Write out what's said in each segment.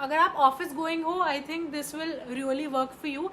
अगर आप office going हो, I think this will really work for you.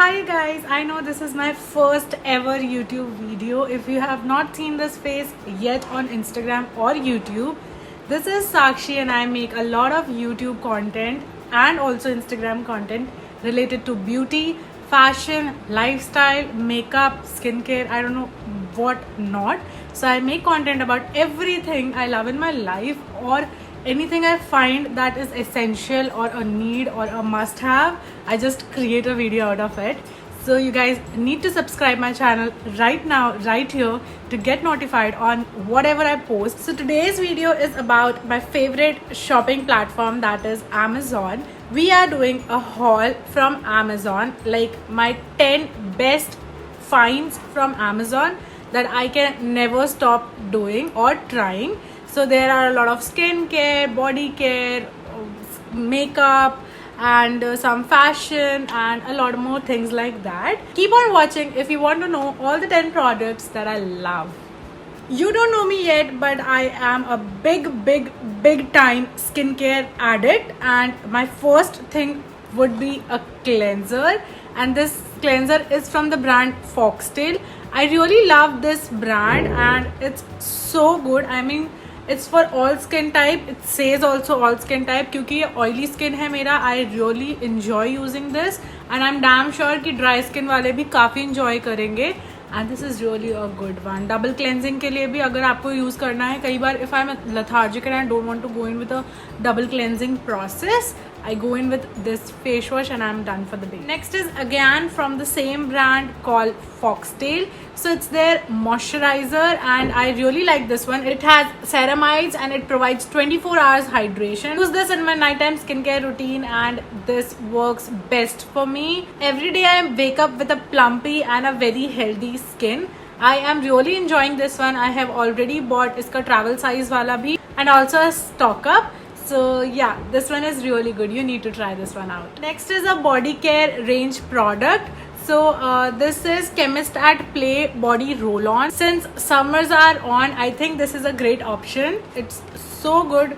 Hi guys, I know this is my first ever YouTube video. If you have not seen this face yet on Instagram or YouTube, this is Sakshi and I make a lot of YouTube content and also Instagram content related to beauty, fashion, lifestyle, makeup, skincare, I don't know what not. So I make content about everything I love in my life or anything I find that is essential or a need or a must have. I just create a video out of it. So you guys need to subscribe my channel right now, right here, to get notified on whatever I post. So today's video is about my favorite shopping platform, that is Amazon. We are doing a haul from Amazon, like my 10 best finds from Amazon that I can never stop doing or trying. So there are a lot of skincare, body care, makeup, and some fashion and a lot more things like that. Keep on watching if you want to know all the 10 products that I love. You don't know me yet, but I am a big time skincare addict, and my first thing would be a cleanser, and this cleanser is from the brand Foxtail. I really love this brand and it's so good. I mean, it's for all skin type. It says also all skin type क्योंकि ये oily skin है मेरा. I really enjoy using this and I'm damn sure कि dry skin वाले भी काफ़ी enjoy करेंगे. And this is really a good one. Double cleansing के लिए भी अगर आपको use करना है, कई बार if I'm lethargic and I don't want to go in with a double cleansing process, I go in with this face wash and I'm done for the day. Next is again from the same brand called Foxtail. So it's their moisturizer and I really like this one. It has ceramides and it provides 24 hours hydration. Use this in my nighttime skincare routine and this works best for me. Every day I wake up with a plumpy and a very healthy skin. I am really enjoying this one. I have already bought iska travel size wala bhi and also a stock up. So yeah, this one is really good. You need to try this one out. Next is a body care range product. So this is Chemist at Play body roll on. Since summers are on, I think this is a great option. It's so good.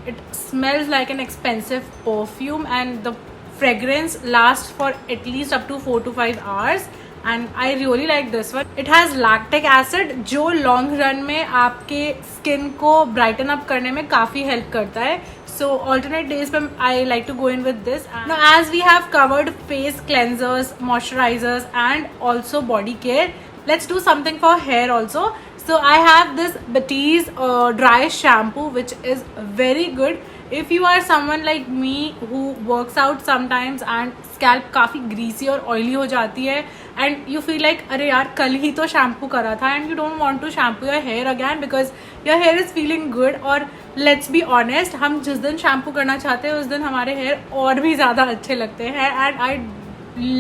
It smells like an expensive perfume and the fragrance lasts for at least up to 4 to 5 hours. And I really like this one. It has lactic acid जो long run में आपके skin को brighten up करने में काफ़ी help करता है. So alternate days पे I like to go in with this. Now as we have covered face cleansers, moisturizers and also body care, let's do something for hair also. So I have this Batiste dry shampoo which is very good. If you are someone like me who works out sometimes and scalp काफ़ी greasy और oily हो जाती है and you feel like अरे यार कल ही तो shampoo करा था and you don't want to shampoo your hair again because your hair is feeling good. और let's be honest, हम जिस दिन shampoo करना चाहते हैं उस दिन हमारे hair और भी ज़्यादा अच्छे लगते हैं and I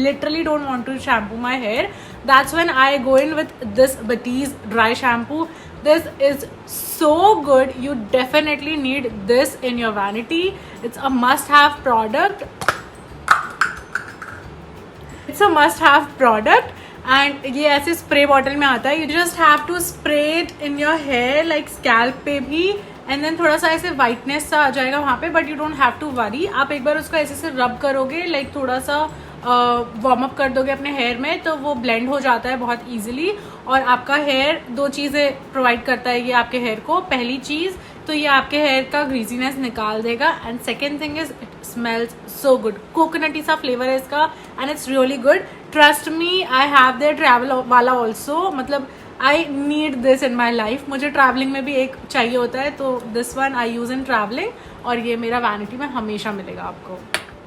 literally don't want to shampoo my hair. That's when I go in with this Batiste dry shampoo. This is so good. You definitely need this in your vanity. It's a must-have product. It's a must-have product. And ये ऐसे spray bottle में आता है. You just have to spray it in your hair, like scalp पे भी, and then थोड़ा सा ऐसे वाइटनेस सा आ जाएगा वहाँ पे, but you don't have to worry. आप एक बार उसको ऐसे से रब करोगे, लाइक थोड़ा सा वार्म अप कर दोगे अपने हेयर में, तो वो ब्लेंड हो जाता है बहुत ईजिली। और आपका हेयर 2 चीज़ें प्रोवाइड करता है ये आपके हेयर को। पहली चीज़ तो ये आपके हेयर का ग्रीजीनेस निकाल देगा, and second thing is it smells so good. Coconutty सा फ्लेवर है इसका and it's really good. Trust me, I have their travel वाला ऑल्सो, मतलब I need this in my life. मुझे ट्रैवलिंग में भी एक चाहिए होता है, तो this one I use in travelling, और ये मेरा वैनिटी में हमेशा मिलेगा आपको।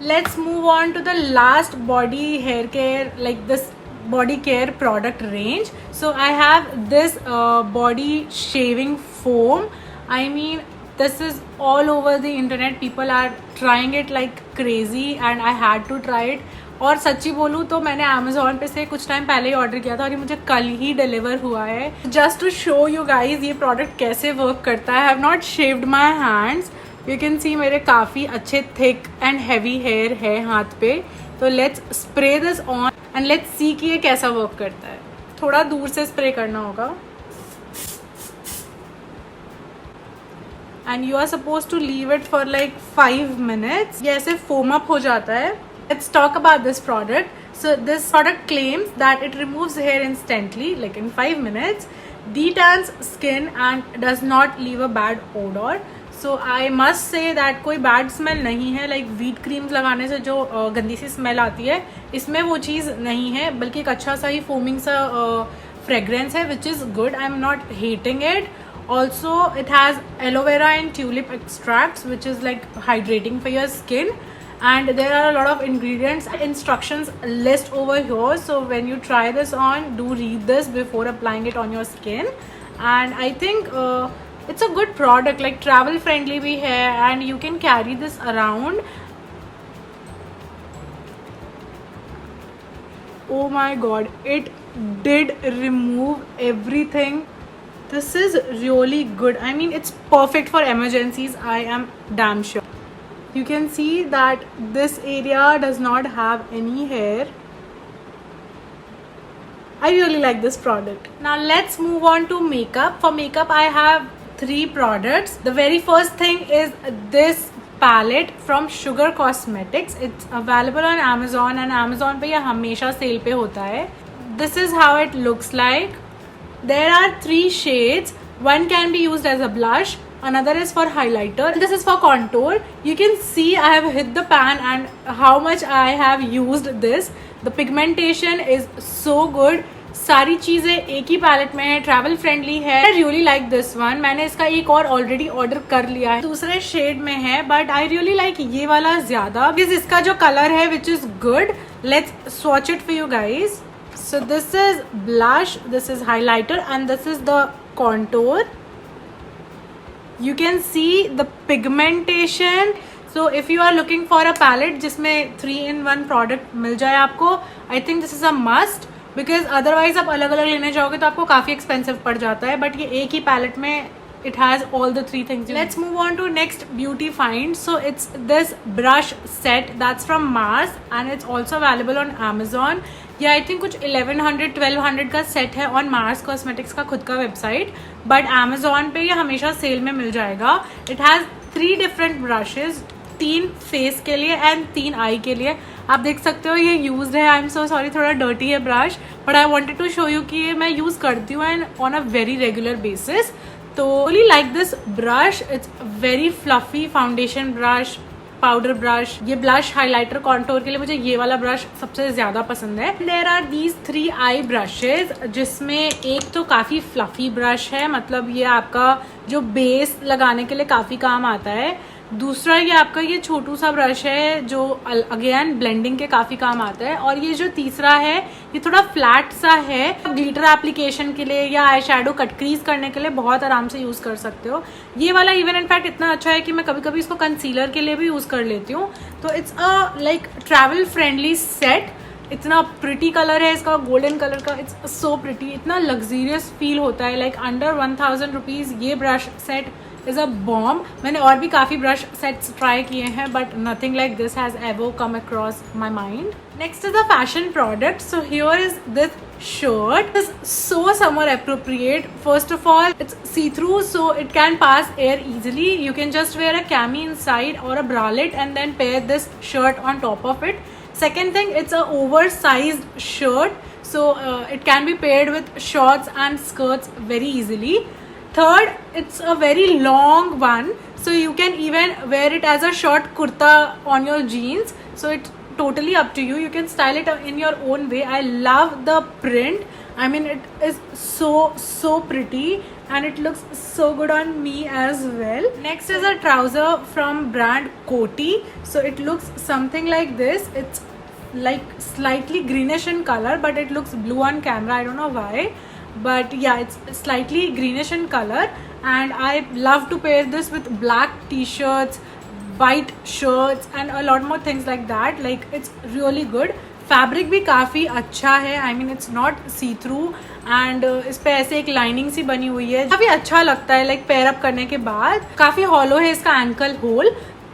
Let's move on to the last body hair care, like this body care product range. So I have this body shaving foam. I mean, this is all over the internet. People are trying it like crazy and I had to try it. और सच्ची बोलूँ तो मैंने Amazon पे से कुछ time पहले ही order किया था और ये मुझे कल ही डिलीवर हुआ है। Just to show you guys ये प्रोडक्ट कैसे वर्क करता है। I have not shaved my hands, you can see मेरे काफ़ी अच्छे थिक एंड हैवी हेयर है हाथ पे। तो let's spray this on and let's see कि ये कैसा वर्क करता है। थोड़ा दूर से स्प्रे करना होगा and you are suppose to leave it for like 5 minutes। ये ऐसे फोम अप हो जाता है। Let's talk about this product. So this product claims that it removes hair instantly like in 5 minutes, detans skin and does not leave a bad odor। So I must say that कोई bad smell नहीं है। Like wheat creams लगाने से जो गंदी सी smell आती है, इसमें वो चीज़ नहीं है, बल्कि एक अच्छा सा ही फोमिंग सा फ्रेग्रेंस है, which is good. I am not hating it. Also it has aloe vera and tulip extracts which is like hydrating for your skin, and there are a lot of ingredients instructions list over here, so when you try this on, do read this before applying it on your skin। And I think it's a good product, like travel friendly bhi hai and you can carry this around। Oh my god, it did remove everything। This is really good। I mean, it's perfect for emergencies, I am damn sure। You can see that this area does not have any hair। I really like this product। Now let's move on to makeup। For makeup I have 3 products। The very first thing is this palette from Sugar Cosmetics। It's available on Amazon and Amazon पे ये हमेशा cell पे होता है। This is how it looks like। There are 3 shades। One can be used as a blush, another is for highlighter, this is for contour। You can see I have hit the pan and how much I have used this। The pigmentation is so good। सारी चीज़ें एक ही palette में है, travel friendly है। I really like this one. मैंने इसका एक और ऑलरेडी ऑर्डर कर लिया है, दूसरे शेड में है, बट आई रियली लाइक ये वाला ज्यादा बिकॉज इसका जो कलर है which is good. Let's swatch it for you guys. So this is blush, this is highlighter and this is the contour. You can see the pigmentation। So if you are looking for a palette जिसमें 3-in-1 product मिल जाए आपको, I think this is a must, because otherwise आप अलग अलग लेने जाओगे तो आपको काफ़ी एक्सपेंसिव पड़ जाता है, बट ये एक ही पैलेट में it has all the 3 things। Let's move on to next beauty find। So it's this brush set that's from Mars and it's also available on Amazon। ये आई थिंक कुछ 1100-1200 का set है on Mars cosmetics का खुद का website, but Amazon पे ये हमेशा सेल में मिल जाएगा। It has 3 different brushes, 3 face के लिए एंड 3 आई के लिए। आप देख सकते हो ये यूज्ड है। आई एम सो सॉरी, थोड़ा डर्टी है brush, but I wanted to show you कि ये मैं यूज़ करती हूँ and on a very regular basis. तो really like this brush. It's very fluffy foundation brush, powder brush. ये ब्लश, हाइलाइटर, कॉन्टोर के लिए मुझे ये वाला ब्रश सबसे ज्यादा पसंद है। There are these 3 eye brushes, जिसमें एक तो काफी फ्लफी ब्रश है, मतलब ये आपका जो बेस लगाने के लिए काफी काम आता है। दूसरा ये आपका ये छोटू सा ब्रश है जो अगेन ब्लेंडिंग के काफी काम आता है। और ये जो तीसरा है ये थोड़ा फ्लैट सा है, ग्लिटर एप्लीकेशन के लिए या आई शेडो कट क्रीज करने के लिए बहुत आराम से यूज कर सकते हो। ये वाला इवन इनफैक्ट इतना अच्छा है कि मैं कभी कभी इसको कंसीलर के लिए भी यूज कर लेती हूँ। तो it's a like travel friendly set. इतना प्रिटी कलर है इसका, गोल्डन कलर का। इट्स सो प्रिटी, इतना लग्जरियस फील होता है। लाइक अंडर 1000 रुपीज ये brush set is a bomb. मैंने और भी काफ़ी ब्रश सेट्स ट्राई किए हैं, but nothing like this has ever come across my mind. Next is a fashion product. So here is this shirt. It is so summer appropriate. First of all, it's see-through, so it can pass air easily. You can just wear a cami inside or a bralette and then pair this shirt on top of it. Second thing, it's a oversized shirt, so it can be paired with shorts and skirts very easily. Third, it's a very long one, so you can even wear it as a short kurta on your jeans. So it's totally up to you. You can style it in your own way. I love the print. I mean, it is so pretty and it looks so good on me as well. Next is a trouser from brand Coty. So it looks something like this. It's like slightly greenish in color, but it looks blue on camera. I don't know why, but yeah, it's slightly greenish in color, and I love to pair this with black t-shirts, white shirts and a lot more things like that. Like, it's really good. Fabric भी काफ़ी अच्छा है. I mean it's not see through and इस पे ऐसे एक lining सी बनी हुई है. काफ़ी अच्छा लगता है लाइक पेयर अप करने के बाद. काफ़ी हॉलो है इसका एंकल होल.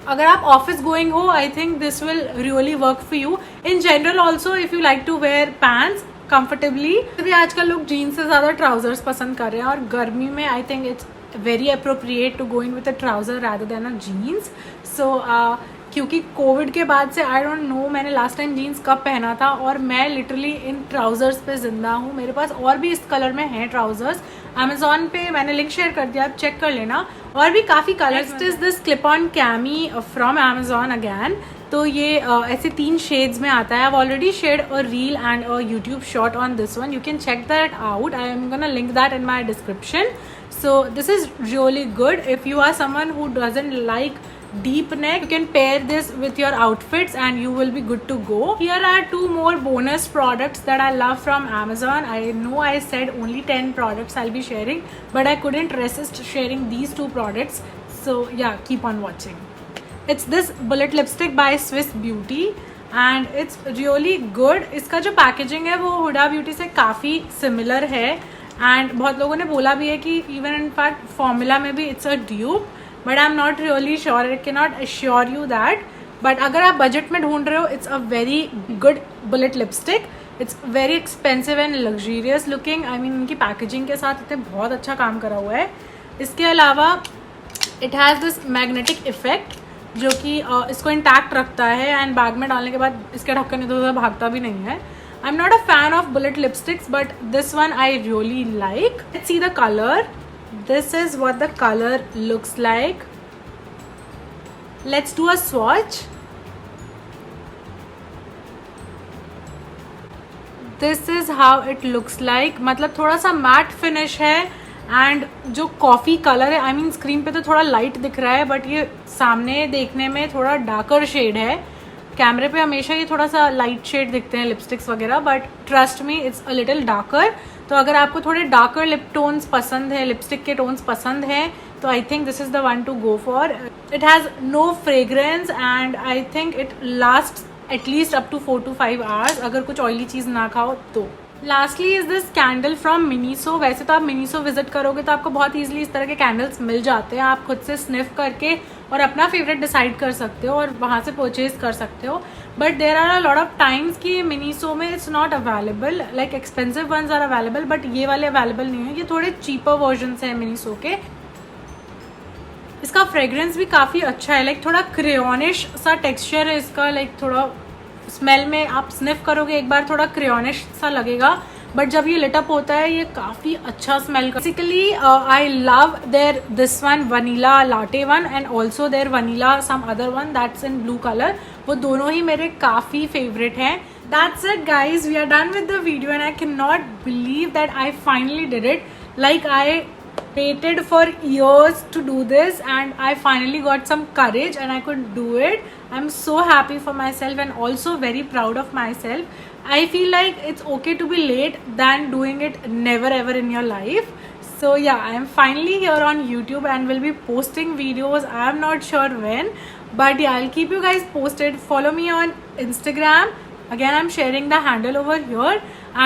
अगर आप ऑफिस गोइंग हो, I think this will really work for you. In general also if you like to wear pants comfortably. अभी आजकल लोग जीन्स से ज़्यादा ट्राउजर्स पसंद कर रहे हैं, और गर्मी में I think it's very appropriate to go in with a trouser rather than a jeans. So क्योंकि कोविड के बाद से आई डोंट नो मैंने लास्ट टाइम जीन्स कब पहना था, और मैं लिटरली इन ट्राउजर्स पे जिंदा हूँ. मेरे पास और भी इस कलर में हैं ट्राउजर्स. अमेजोन पे मैंने लिंक शेयर कर दिया, आप चेक कर लेना. और भी काफ़ी colours. Is this clip on cami from Amazon again. तो ये ऐसे 3 शेड्स में आता है. I already shared a reel and a YouTube short on this one. You can check that out. I am gonna link that in my description. So this is really good if you are someone who doesn't like deep neck. You can pair this with your outfits and you will be good to go. Here are 2 more bonus products that I love from Amazon. I know I said only 10 products I'll be sharing, but I couldn't resist sharing these 2 products. So yeah, keep on watching. It's this bullet lipstick by Swiss Beauty and it's really good. इसका जो packaging है वो Hooda beauty से काफ़ी similar है, and बहुत लोगों ने बोला भी है कि इवन इन फैक्ट फॉर्मूला में भी it's a dupe, but I am not really sure. I can not assure you that. But अगर आप बजट में ढूंढ रहे हो, it's a very good bullet lipstick. It's very expensive and luxurious looking. I mean इनकी packaging के साथ इतने बहुत अच्छा काम करा हुआ है. इसके अलावा it has this magnetic effect जो कि इसको इंटैक्ट रखता है, एंड बैग में डालने के बाद इसके ढक्कन इधर उधर भागता भी नहीं है. I'm not a fan of bullet lipsticks, but this one I really like. Let's see the color. This is what the color looks like. Let's do a swatch. This is how it looks like. मतलब थोड़ा सा matte finish है, and जो coffee colour है, I mean screen पे तो थोड़ा light दिख रहा है, बट ये सामने देखने में थोड़ा डार्कर शेड है. कैमरे पे हमेशा ये थोड़ा सा लाइट शेड दिखते हैं लिपस्टिक्स वगैरह, but trust me it's a little darker. तो अगर आपको थोड़े डार्कर लिप टोन्स पसंद है, लिपस्टिक के टोन्स पसंद हैं, तो I think this is the one to go for. It has no fragrance and I think it last at least up to 4 to 5 hours अगर कुछ ऑयली चीज़ ना खाओ तो. Lastly is this candle from Miniso. वैसे तो आप मिनीसो विजिट करोगे तो आपको बहुत ईजिली इस तरह के कैंडल्स मिल जाते हैं. आप खुद से स्निफ करके और अपना फेवरेट डिसाइड कर सकते हो और वहाँ से परचेज कर सकते हो. But there are a lot of times कि मिनीसो में it's not available. Like expensive ones are available, but ये वाले अवेलेबल नहीं है. ये थोड़े चीपर वर्जन हैं मिनीसो के. इसका फ्रेग्रेंस भी काफ़ी अच्छा है. लाइक थोड़ा क्रेयोनिश सा टेक्सचर है इसका. लाइक थोड़ा स्मेल में आप स्निफ करोगे एक बार थोड़ा क्रेयोनिश सा लगेगा, बट जब ये लिटअप होता है ये काफ़ी अच्छा smell. Basically I love there this one vanilla latte one and also there vanilla some other one that's in blue colour. वो दोनों ही मेरे काफ़ी फेवरेट हैं. That's it guys, we are done with the video and I cannot believe that I finally did it. Like, I waited for years to do this and I finally got some courage and I could do it. I'm so happy for myself and also very proud of myself. I feel like it's okay to be late than doing it never ever in your life. So yeah, I am finally here on YouTube and will be posting videos. I am not sure when, but yeah, I'll keep you guys posted. Follow me on Instagram. Again, I'm sharing the handle over here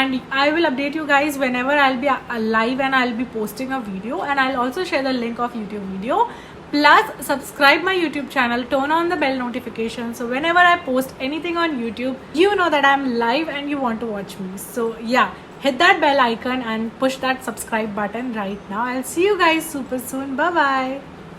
and I will update you guys whenever I'll be live and I'll be posting a video, and I'll also share the link of YouTube video. Plus, subscribe my YouTube channel, turn on the bell notification so whenever I post anything on YouTube, you know that I'm live and you want to watch me. So yeah, hit that bell icon and push that subscribe button right now. I'll see you guys super soon. Bye bye.